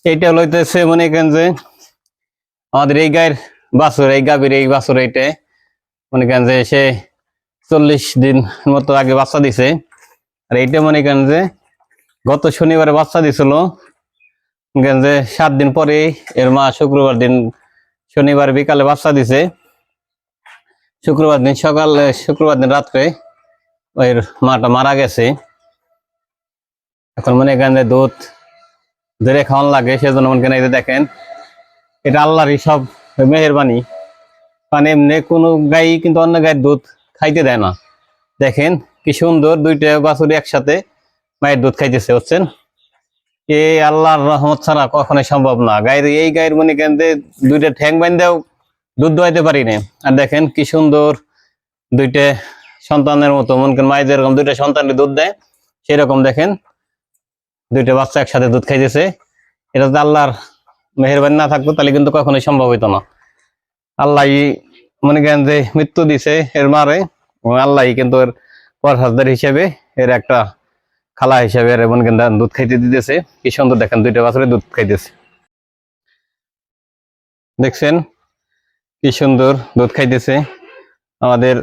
এইটা লইতেছে মনে করেন যে আমাদের এই গায়ের বাছুর, এই গাভীর এই বাছুর, এইটা মনে করেন যে সে 40 দিন মতো আগে বাচ্চা দিছে। আর এইটা মনে করেন যে গত শনিবারে বাচ্চা দিছিল, যে 7 দিন পরে এর মা শুক্রবার দিন, শনিবার বিকালে বাচ্চা দিছে, শুক্রবার দিন সকালে, শুক্রবার দিন রাত্রে ওই মাটা মারা গেছে। এখন মনে করেন যে দুধ ধরে খাওয়ান লাগে, সেজন্য মনে করেন এই যে দেখেন, এটা আল্লাহরই সব মেহেরবানি। মানে এমনি কোনো গাই কিন্তু অন্য গায়ের দুধ খাইতে দেয় না। দেখেন কি সুন্দর দুইটা বাছুর একসাথে মায়ের দুধ খাইতেছে, বুঝছেন? এই আল্লাহর রহমত ছাড়া কখনোই সম্ভব না। গায়ের এই গায়ের মনে করেন যে দুইটা ঠ্যাং বাইন্দেও দুধ দোয়াইতে পারি না। আর দেখেন কি সুন্দর দুইটা সন্তানের মতো, মনে করেন মায়ের যেরকম দুইটা সন্তানের দুধ দেয়, সেরকম দেখেন দুইটা বাচ্চা একসাথে দুধ খাইতেছে। এটা যদি আল্লাহর মেহেরবানি না থাকতো তাহলে কিন্তু কখনোই সম্ভব হইতো না। আল্লাহ মনে করেন যে মৃত্যু দিছে এর মারে, এবং আল্লাহ কিন্তু এর পরহাজদার হিসেবে, এর একটা খালা হিসেবে এর মনে করেন দুধ খাইতে দিতেছে। কি সুন্দর দেখেন দুইটা বাছুরে দুধ খাইতেছে, দেখছেন কি সুন্দর দুধ খাইতেছে আমাদের।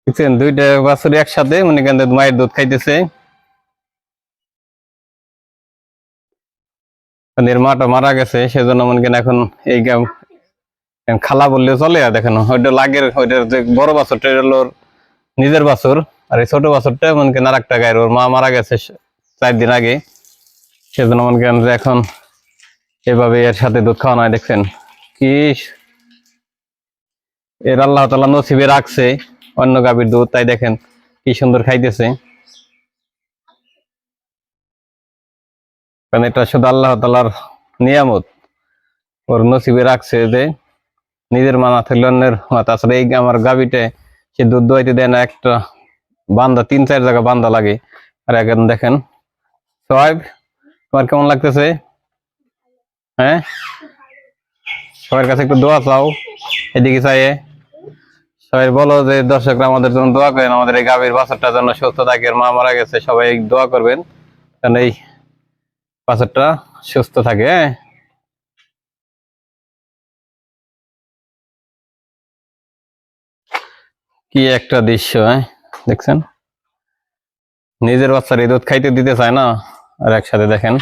দেখছেন দুইটা বাছুর একসাথে মনে করেন মায়ের দুধ খাইতেছে। এর মাটা মারা গেছে, সেজন্য মনে করেন এখন এই খালা বললেও চলে। আর দেখেন ওইটা লাগের, ওইটার যে বড় বাছুরটা হলো নিজের বাছুর, আর এই ছোট বাছুরটা মনে করেন আর একটা গায়ের, ওর মা মারা গেছে 4 দিন আগে, সেজন্য মনে করেন যে এখন এভাবে এর সাথে দুধ খাওয়ানো হয়। দেখছেন কি এর আল্লাহ তাআলা নসিবে রাখছে অন্য গাভীর দুধ, তাই দেখেন কি সুন্দর খাইতেছে। কারণ এটা শুধু আল্লাহ তাআলার নিয়ামত, ওর নসিবে রাখছে যে নিজের মা না থাকলে অন্যের মা। তাছাড়া এই আমার গাভীটা সে দুধ দোয়াইতে দেয় না, একটা বান্ধা 3-4 জায়গা বান্ধা লাগে। আর এখন দেখেন সোহাইব, তোমার কেমন লাগতেছে? হ্যাঁ, সবার কাছে একটু দোয়া চাও, এদিকে চাইয়ে সবাই বলো যে দর্শকরা আমাদের জন্য দোয়া করেন, আমাদের এই গাভীর বাছুরটা যেন সুস্থ থাকে। মা মারা গেছে, সবাই দোয়া করবেন কারণ এই বাছুরটা সুস্থ থাকে। হ্যাঁ, কি একটা দৃশ্য, হ্যাঁ দেখছেন, নিজের বাচ্চার এই দুধ খাইতে দিতে চায় না, আর একসাথে দেখেন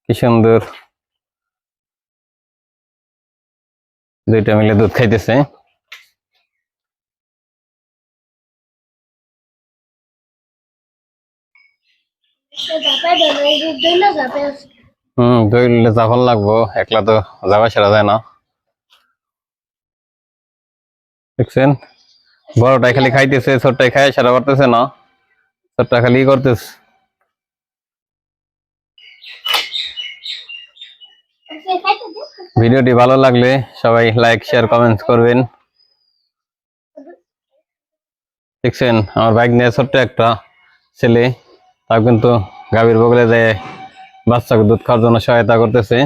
কি সুন্দর দুইটা মিলে দুধ খাইতেছে। দইলে যখন লাগবো, একলা তো যাওয়া সেরা যায় না। দেখছেন বড়টাই খালি খাইতেছে, ছোটটাই খাই সেরা করতেছে না, ছোটটা খালি করতেছে। ভিডিওটি ভালো লাগলে সবাই লাইক, শেয়ার, কমেন্টস করবেন। দেখছেন আমার বাইক নিয়ে ছোট্ট একটা ছেলে, তাও কিন্তু গাভীর বগলে যায় বাচ্চাকে দুধ খাওয়ার জন্য সহায়তা করতেছে।